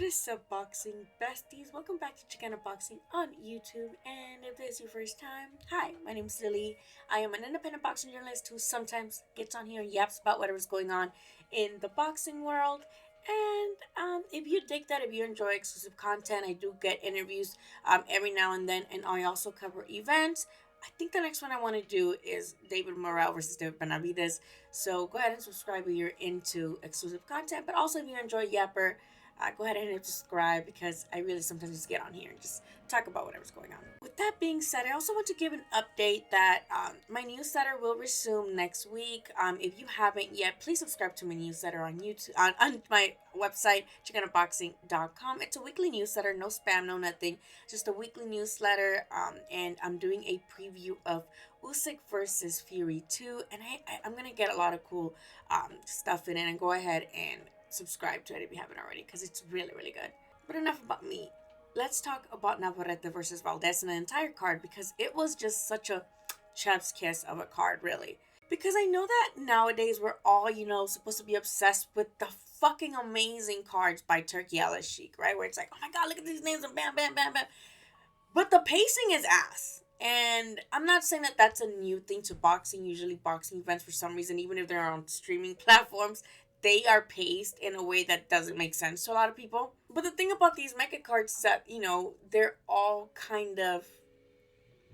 What is up, boxing besties? Welcome back to Xicana Boxing on YouTube. And if this is your first time, hi, my name is Lily. I am an independent boxing journalist who sometimes gets on here and yaps about whatever's going on in the boxing world. And if you dig that, if you enjoy exclusive content, I do get interviews every now and then, and I also cover events. I think the next one I want to do is David Morrell versus David Benavides. So go ahead and subscribe if you're into exclusive content, but also if you enjoy Yapper, go ahead and hit subscribe because I really sometimes just get on here and just talk about whatever's going on. With that being said, I also want to give an update that my newsletter will resume next week. If you haven't yet, please subscribe to my newsletter on YouTube, on my website, chicanaboxing.com. It's a weekly newsletter, no spam, no nothing, just a weekly newsletter. And I'm doing a preview of Usyk versus Fury 2, and I'm gonna get a lot of cool stuff in it, and go ahead and subscribe to it if you haven't already because it's really, really good. But enough about me. Let's talk about Navarrete versus Valdez and the entire card because it was just such a chef's kiss of a card, really. Because I know that nowadays we're all, supposed to be obsessed with the fucking amazing cards by Turkey Al-Sheikh, right? Where it's like, oh my god, look at these names and bam, bam, bam, bam. But the pacing is ass. And I'm not saying that that's a new thing to boxing. Usually boxing events, for some reason, even if they're on streaming platforms, they are paced in a way that doesn't make sense to a lot of people. But the thing about these mecha cards that, they're all kind of,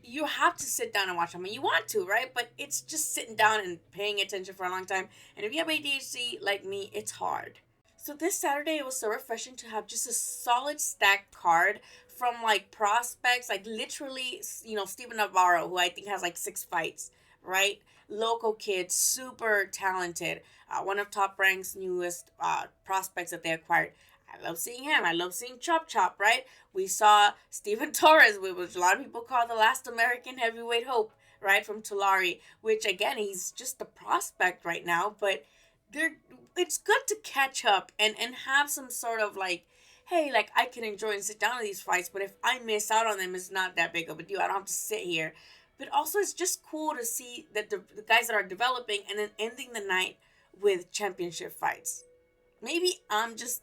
you have to sit down and watch them. And you want to, right? But it's just sitting down and paying attention for a long time. And if you have ADHD like me, it's hard. So this Saturday, it was so refreshing to have just a solid stacked card from like prospects, like literally, Steven Navarro, who I think has like 6 fights, right? Local kid, super talented, one of Top Rank's newest prospects that they acquired. I love seeing him. I love seeing Chop Chop, right? We saw Steven Torres, which a lot of people call the last American heavyweight hope, right, from Tulare, which again, he's just a prospect right now, but it's good to catch up and have some sort of like, hey, like I can enjoy and sit down to these fights, but if I miss out on them, it's not that big of a deal. I don't have to sit here. But also, it's just cool to see that the guys that are developing and then ending the night with championship fights. Maybe I'm just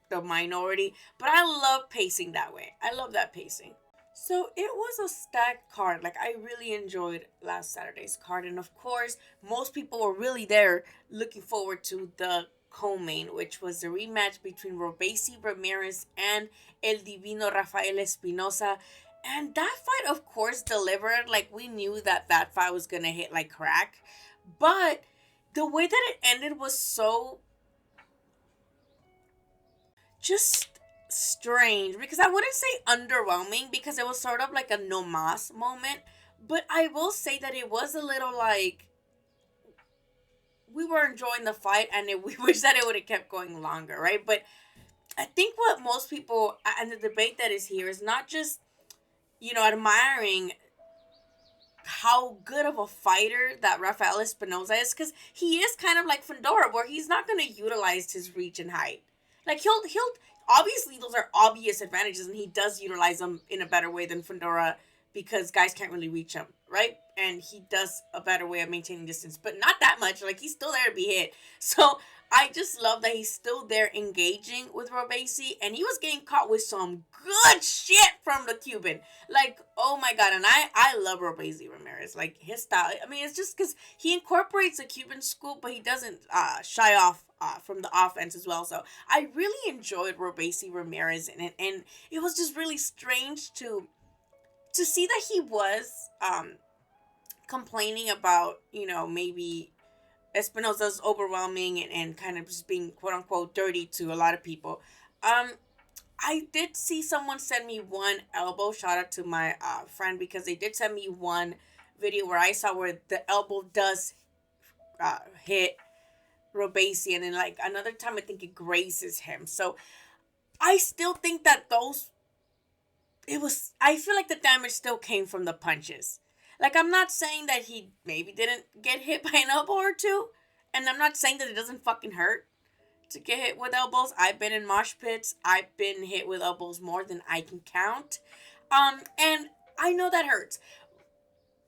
the minority, but I love pacing that way. I love that pacing. So it was a stacked card. Like I really enjoyed last Saturday's card, and of course, most people were really there looking forward to the co-main, which was the rematch between Robesi Ramirez and El Divino Rafael Espinosa. And that fight, of course, delivered. Like we knew that fight was gonna hit like crack, but the way that it ended was so just strange, because I wouldn't say underwhelming because it was sort of like a no mas moment, but I will say that it was a little like we were enjoying the fight and we wish that it would have kept going longer, right? But I think what most people and the debate that is here is not just admiring how good of a fighter that Rafael Espinosa is, because he is kind of like Fedora, where he's not going to utilize his reach and height. Like he'll obviously those are obvious advantages, and he does utilize them in a better way than Fedora because guys can't really reach him, right? And he does a better way of maintaining distance, but not that much. Like he's still there to be hit. So I just love that he's still there engaging with Robesi, and he was getting caught with some good shit from the Cuban. Like, oh my god, and I love Robesi Ramirez. Like his style. I mean, it's just because he incorporates the Cuban school, but he doesn't shy off from the offense as well. So I really enjoyed Robesi Ramirez in it, and it was just really strange to see that he was complaining about, maybe Espinosa's overwhelming and kind of just being quote unquote dirty to a lot of people. I did see someone send me one elbow. Shout out to my friend, because they did send me one video where I saw where the elbow does hit Robesi, and then like another time I think it grazes him. So I still think that I feel like the damage still came from the punches. Like, I'm not saying that he maybe didn't get hit by an elbow or two, and I'm not saying that it doesn't fucking hurt to get hit with elbows. I've been in mosh pits. I've been hit with elbows more than I can count. And I know that hurts.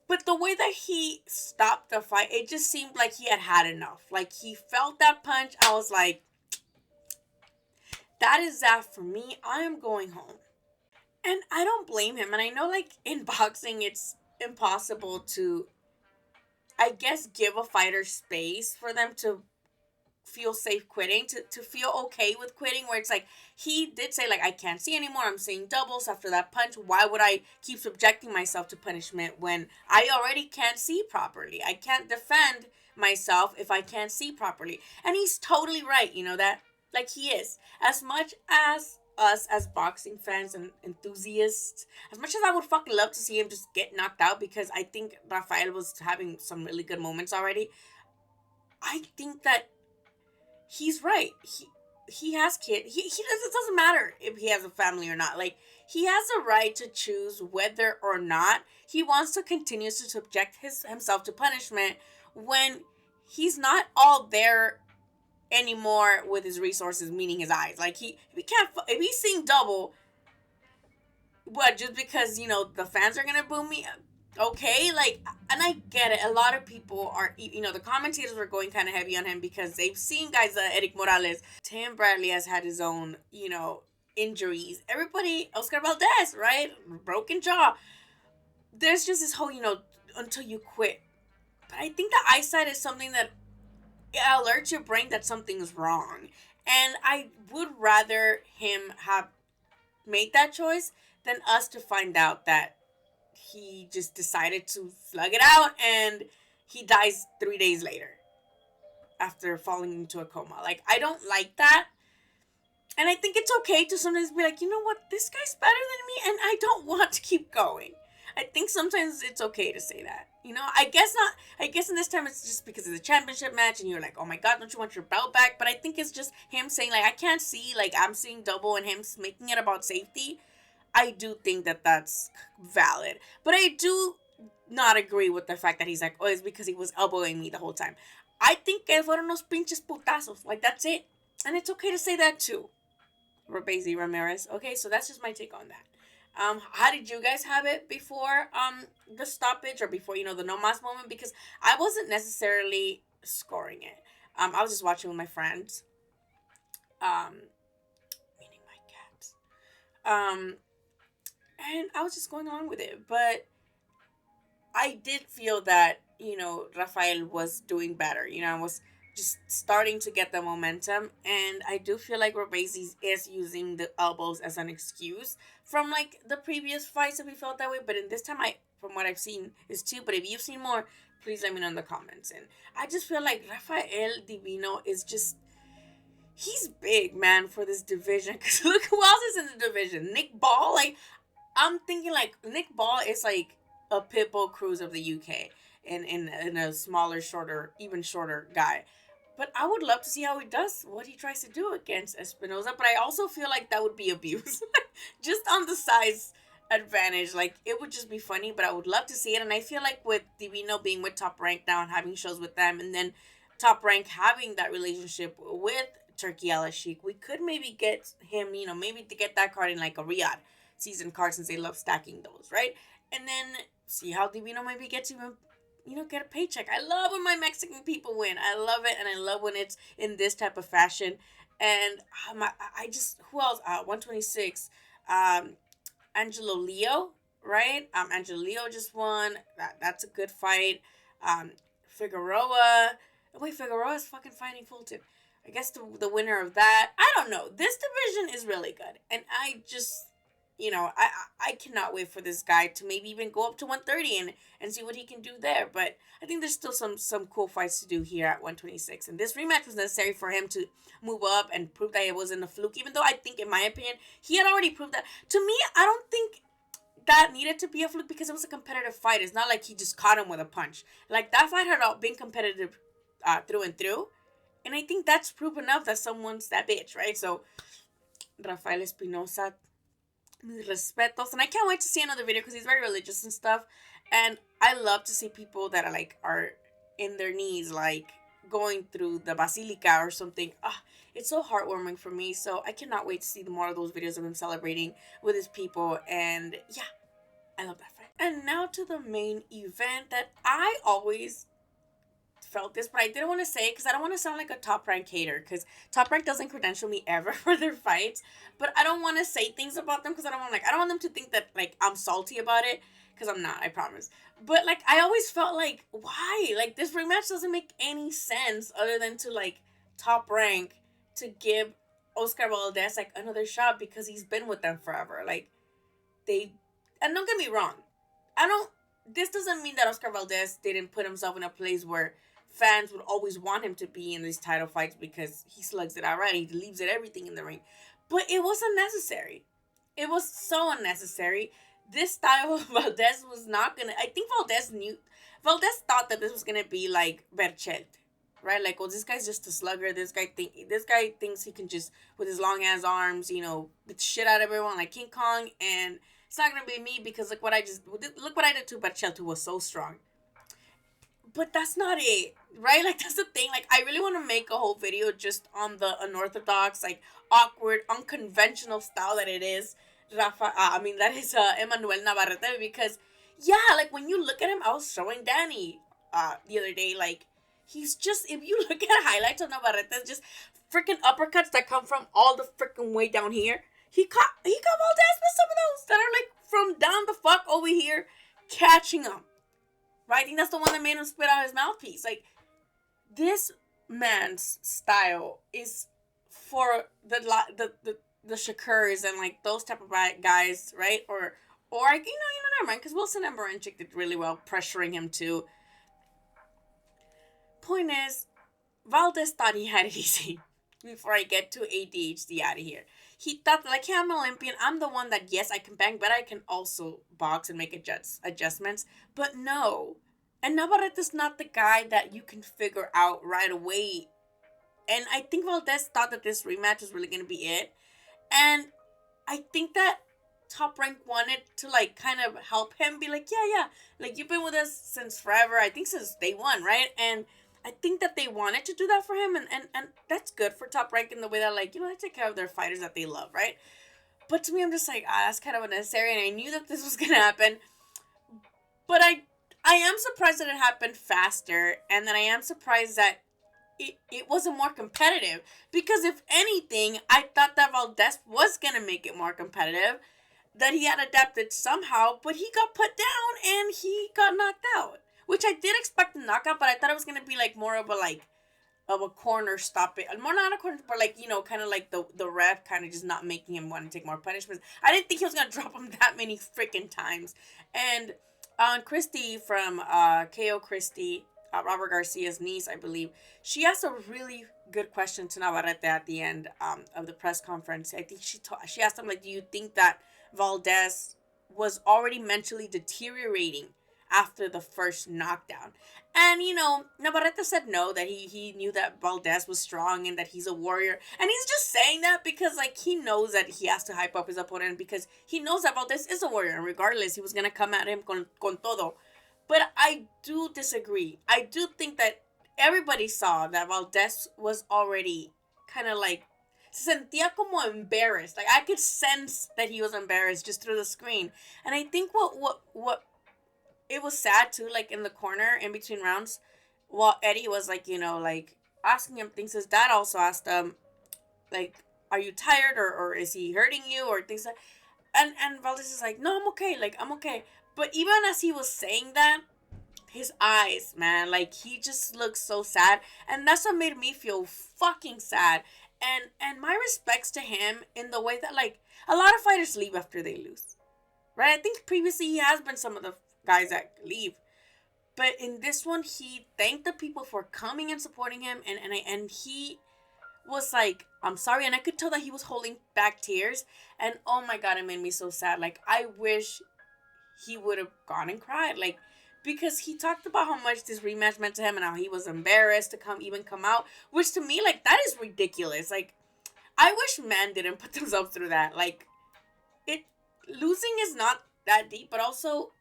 But the way that he stopped the fight, it just seemed like he had enough. Like, he felt that punch. I was like, that is that for me. I am going home. And I don't blame him. And I know, like, in boxing, it's impossible to, I guess, give a fighter space for them to feel safe quitting, to feel okay with quitting, where it's like, he did say, like, I can't see anymore, I'm seeing doubles after that punch. Why would I keep subjecting myself to punishment when I already can't see properly? I can't defend myself if I can't see properly. And he's totally right, you know that? Like, he is. As much as us as boxing fans and enthusiasts, as much as I would fucking love to see him just get knocked out, because I think Rafael was having some really good moments already, I think that he's right. He has kids. He does. It doesn't matter if he has a family or not. Like, he has a right to choose whether or not he wants to continue to subject himself to punishment when he's not all there anymore with his resources, meaning his eyes. Like, he can't, if he's seeing double, what, just because, the fans are gonna boo me? Okay, like, and I get it. A lot of people are, the commentators were going kind of heavy on him because they've seen guys like Eric Morales. Tim Bradley has had his own, injuries. Everybody, Oscar Valdez, right? Broken jaw. There's just this whole, until you quit. But I think the eyesight is something that alerts your brain that something's wrong. And I would rather him have made that choice than us to find out that he just decided to slug it out and he dies 3 days later after falling into a coma. Like, I don't like that. And I think it's okay to sometimes be like, you know what, this guy's better than me and I don't want to keep going. I think sometimes it's okay to say that. I guess not. I guess in this time it's just because it's a championship match and you're like, oh my god, don't you want your belt back? But I think it's just him saying, like, I can't see, like, I'm seeing double, and him making it about safety. I do think that that's valid. But I do not agree with the fact that he's like, oh, it's because he was elbowing me the whole time. I think que fueron unos pinches putazos. Like, that's it. And it's okay to say that too. Rabezi Ramirez. Okay, so that's just my take on that. How did you guys have it before the stoppage, or before, the no mas moment? Because I wasn't necessarily scoring it. I was just watching with my friends. Meaning my cats. And I was just going along with it. But I did feel that, Rafael was doing better. I was just starting to get the momentum. And I do feel like Robesi is using the elbows as an excuse from, like, the previous fights that we felt that way. But in this time, from what I've seen, is two. But if you've seen more, please let me know in the comments. And I just feel like Rafael Divino is just, he's big, man, for this division. Because look who else is in the division. Nick Ball. Like, I'm thinking, like, Nick Ball is like a Pitbull Cruz of the UK in a smaller, shorter, even shorter guy. But I would love to see how he does, what he tries to do against Espinosa. But I also feel like that would be abuse. Just on the size advantage. Like, it would just be funny, but I would love to see it. And I feel like with Divino being with Top Rank now and having shows with them, and then Top Rank having that relationship with Turkey Al Sheik, we could maybe get him, maybe to get that card in like a Riyadh season card, since they love stacking those, right? And then see how Divino maybe gets even, get a paycheck. I love when my Mexican people win. I love it, and I love when it's in this type of fashion. And I just, who else? 126. Angelo Leo, right? Angelo Leo just won. That's a good fight. Figueroa. Wait, Figueroa is fucking fighting Fulton. I guess the winner of that. I don't know. This division is really good, and I just, I cannot wait for this guy to maybe even go up to 130 and see what he can do there. But I think there's still some cool fights to do here at 126. And this rematch was necessary for him to move up and prove that it wasn't a fluke. Even though I think, in my opinion, he had already proved that. To me, I don't think that needed to be a fluke because it was a competitive fight. It's not like he just caught him with a punch. Like, that fight had been competitive through and through. And I think that's proof enough that someone's that bitch, right? So, Rafael Espinosa, mis respetos. And I can't wait to see another video because he's very religious and stuff. And I love to see people that are in their knees, like going through the basilica or something. It's so heartwarming for me. So I cannot wait to see more of those videos of him celebrating with his people. And yeah, I love that fight. And now to the main event that I always felt this, but I didn't want to say it because I don't want to sound like a Top Rank hater. Because Top Rank doesn't credential me ever for their fights, but I don't want to say things about them because I don't want them to think that like I'm salty about it because I'm not. I promise. But like I always felt like why like this rematch doesn't make any sense other than to like Top Rank to give Oscar Valdez like another shot because he's been with them forever. Like they, and don't get me wrong, I don't. This doesn't mean that Oscar Valdez didn't put himself in a place where fans would always want him to be in these title fights because he slugs it out right. He leaves it everything in the ring, but it was unnecessary. It was so unnecessary. This style of Valdez was not gonna. I think Valdez knew. Valdez thought that this was gonna be like Berchelt, right? Like, well, this guy's just a slugger. This guy thinks he can just with his long ass arms, beat the shit out of everyone like King Kong, and it's not gonna be me because look what I did to Berchelt, who was so strong. But that's not it, right? Like that's the thing. Like I really want to make a whole video just on the unorthodox, like awkward, unconventional style that it is. That is Emanuel Navarrete because yeah, like when you look at him, I was showing Danny the other day, like he's just if you look at highlights of Navarrete, just freaking uppercuts that come from all the freaking way down here. He caught Valdez with some of those that are like from down the fuck over here, catching him. Right? I think that's the one that made him spit out his mouthpiece. Like, this man's style is for the Shakurs and like those type of guys, right? Or never mind, because Wilson and Baranchik did really well pressuring him too. Point is, Valdez thought he had it easy before I get to ADHD out of here. He thought like, hey, I'm an Olympian. I'm the one that, yes, I can bang, but I can also box and make adjustments. But no. And Navarrete's not the guy that you can figure out right away. And I think Valdez thought that this rematch was really going to be it. And I think that Top Rank wanted to like kind of help him be like, yeah, like you've been with us since forever. I think since day one, right? And I think that they wanted to do that for him, and that's good for Top Rank in the way that, like, they take care of their fighters that they love, right? But to me, I'm just like, that's kind of unnecessary, and I knew that this was going to happen. But I am surprised that it happened faster, and then I am surprised that it wasn't more competitive. Because if anything, I thought that Valdez was going to make it more competitive, that he had adapted somehow, but he got put down, and he got knocked out. Which I did expect a knockout, but I thought it was gonna be like more of a corner stop it. More not a corner, but like, kind of like the ref kind of just not making him want to take more punishments. I didn't think he was gonna drop him that many freaking times. And Christy from KO Christy, Robert Garcia's niece, I believe, she asked a really good question to Navarrete at the end of the press conference. I think she asked him, like, do you think that Valdez was already mentally deteriorating after the first knockdown? And, Navarrete said no, that he knew that Valdez was strong and that he's a warrior. And he's just saying that because, like, he knows that he has to hype up his opponent because he knows that Valdez is a warrior. And regardless, he was going to come at him con todo. But I do disagree. I do think that everybody saw that Valdez was already kind of like, se sentía como embarrassed. Like, I could sense that he was embarrassed just through the screen. And I think what it was sad too, like in the corner in between rounds, while Eddie was like, like asking him things, his dad also asked him, like, are you tired or is he hurting you or things like, and Valdez is like, no, I'm okay, like I'm okay. But even as he was saying that, his eyes, man, like he just looks so sad, and that's what made me feel fucking sad. And my respects to him in the way that, like, a lot of fighters leave after they lose, right? I think previously he has been some of the guys that leave, but in this one he thanked the people for coming and supporting him, and he was like, I'm sorry. And I could tell that he was holding back tears, and oh my god, it made me so sad. Like, I wish he would have gone and cried, like, because he talked about how much this rematch meant to him and how he was embarrassed to come out, which to me, like, that is ridiculous. Like, I wish men didn't put themselves through that. Like, losing is not that deep, but also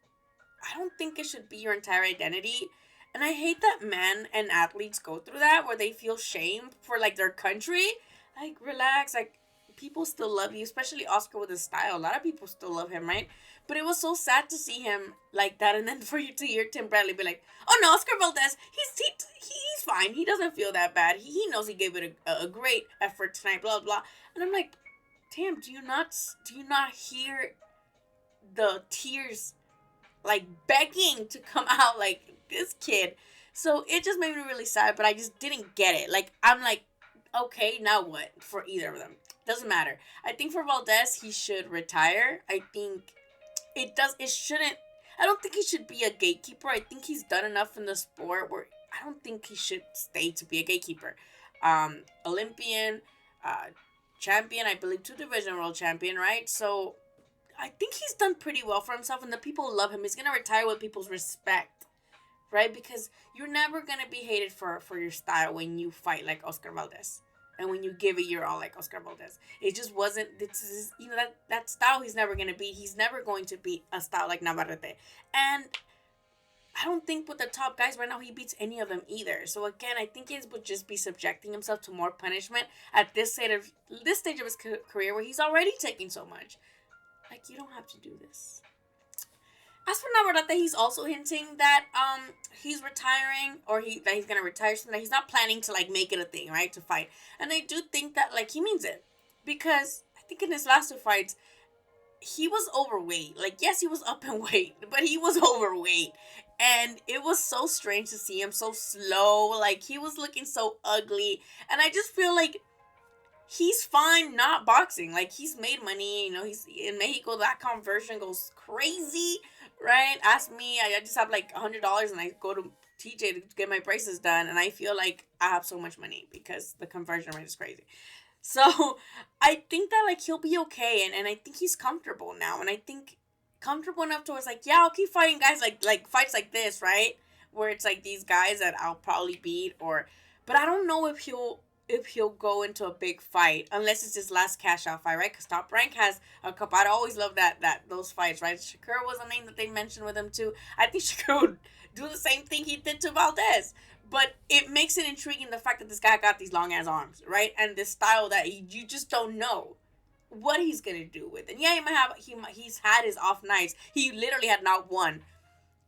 I don't think it should be your entire identity. And I hate that men and athletes go through that where they feel shame for, like, their country. Like, relax. Like, people still love you, especially Oscar with his style. A lot of people still love him, right? But it was so sad to see him like that, and then for you to hear Tim Bradley be like, "Oh no, Oscar Valdez, he's fine. He doesn't feel that bad. He knows he gave it a great effort tonight." Blah blah. And I'm like, Tim, do you not hear the tears like begging to come out like this kid? So it just made me really sad, but I just didn't get it. Like I'm like, okay, now what for either of them? Doesn't matter. I think for Valdez, he should retire. I think it shouldn't. I don't think he should be a gatekeeper. I think he's done enough in the sport where I don't think he should stay to be a gatekeeper. Olympian, uh, champion, I believe, two division world champion, right? So I think he's done pretty well for himself, and the people love him. He's gonna retire with people's respect, right? Because you're never gonna be hated for your style when you fight like Oscar Valdez. And when you give it your all like Oscar Valdez, it just wasn't. This is, that style he's never gonna beat. He's never going to beat a style like Navarrete, and I don't think with the top guys right now he beats any of them either. So again, I think he would just be subjecting himself to more punishment at this stage of his career where he's already taking so much. Like you don't have to do this. As for Navarrete, he's also hinting that he's retiring or that he's gonna retire soon. That he's not planning to like make it a thing, right? To fight, and I do think that like he means it because I think in his last two fights he was overweight. Like yes, he was up in weight, but he was overweight, and it was so strange to see him so slow. Like he was looking so ugly, and I just feel like he's fine not boxing. Like he's made money, he's in Mexico, that conversion goes crazy, right? Ask me, I just have like $100 and I go to TJ to get my braces done, and I feel like I have so much money because the conversion rate is crazy. So I think that like he'll be okay, and I think he's comfortable now, and I think comfortable enough to where it's like, yeah, I'll keep fighting guys like fights like this, right? Where it's like these guys that I'll probably beat, but I don't know if he'll go into a big fight unless it's his last cash out fight, right? Because Top Rank has a couple. I always love that those fights, right? Shakur was a name that they mentioned with him too. I think Shakur would do the same thing he did to Valdez, but it makes it intriguing the fact that this guy got these long ass arms, right? And this style that you just don't know what he's gonna do with. And yeah, he's had his off nights. He literally had not won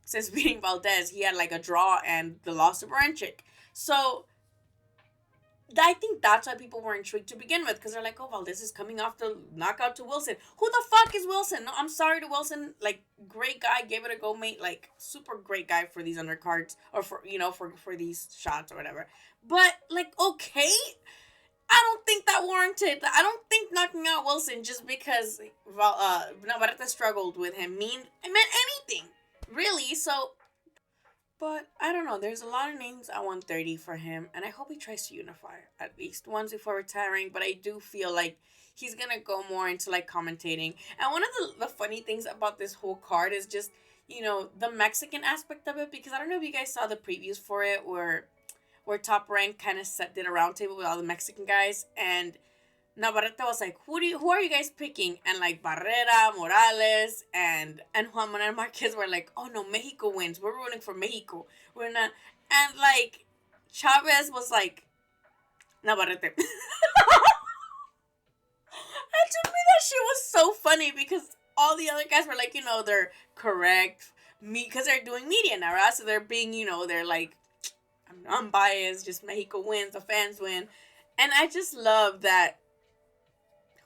since beating Valdez. He had like a draw and the loss to Baranchik. So I think that's why people were intrigued to begin with, because they're like, oh, Valdez is coming off the knockout to Wilson. Who the fuck is Wilson? No, I'm sorry to Wilson. Like, great guy, gave it a go, mate. Like, super great guy for these undercards, or for these shots or whatever. But, like, okay, I don't think that warranted. I don't think knocking out Wilson just because Navarrete struggled with him meant anything, really. So but I don't know. There's a lot of names at 130 for him, and I hope he tries to unify at least once before retiring. But I do feel like he's gonna go more into like commentating. And one of the funny things about this whole card is just the Mexican aspect of it, because I don't know if you guys saw the previews for it where Top Rank kind of did a roundtable with all the Mexican guys, and Navarrete was like, who are you guys picking? And like Barrera, Morales, and Juan Manuel Marquez were like, oh no, Mexico wins. We're rooting for Mexico. We're not. And like Chavez was like, Navarrete. And to me that shit was so funny because all the other guys were like, they're correct. Because they're doing media now, right? So they're being, they're like, I'm unbiased, just Mexico wins, the fans win. And I just love that.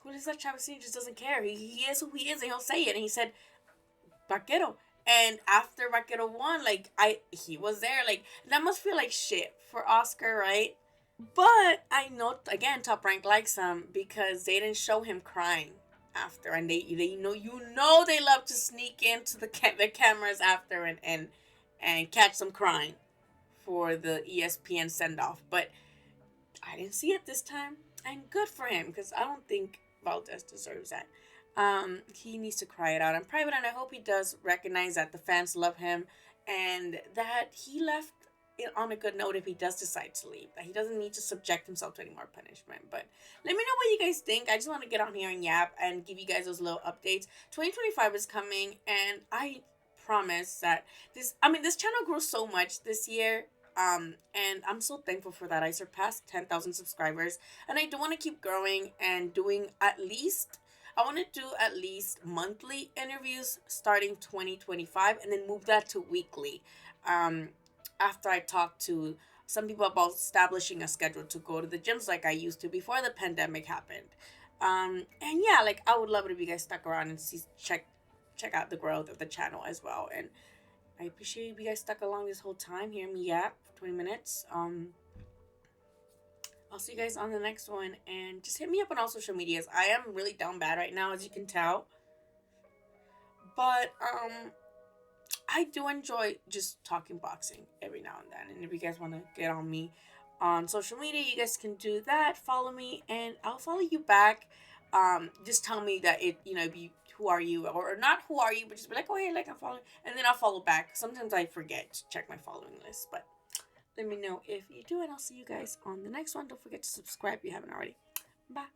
Who is that Chavez? He just doesn't care. He is who he is, and he'll say it. And he said, Vaquero. And after Vaquero won, like, he was there. Like, that must feel like shit for Oscar, right? But I know, again, Top Rank likes him because they didn't show him crying after. And they they love to sneak into the cameras after and catch some crying for the ESPN send-off. But I didn't see it this time. And good for him, because I don't think Valdez deserves that. He needs to cry it out in private, and I hope he does recognize that the fans love him and that he left it on a good note if he does decide to leave. That he doesn't need to subject himself to any more punishment. But let me know what you guys think. I just want to get on here and yap and give you guys those little updates. 2025 is coming, and I promise that this channel grew so much this year. And I'm so thankful for that. I surpassed 10,000 subscribers, and I do want to keep growing and doing at least. I want to do at least monthly interviews starting 2025, and then move that to weekly. Um, After I talk to some people about establishing a schedule to go to the gyms like I used to before the pandemic happened. And yeah, like I would love it if you guys stuck around and check out the growth of the channel as well. And I appreciate you guys stuck along this whole time, hearing me yap for 20 minutes. I'll see you guys on the next one, and just hit me up on all social medias. I am really down bad right now, as you can tell, but I do enjoy just talking boxing every now and then. And if you guys want to get on me on social media, you guys can do that. Follow me, and I'll follow you back. Just tell me that it, if you, who are you, or not who are you, but just be like, oh hey, like I'm following, and then I'll follow back. Sometimes I forget to check my following list, but let me know if you do, and I'll see you guys on the next one. Don't forget to subscribe if you haven't already. Bye.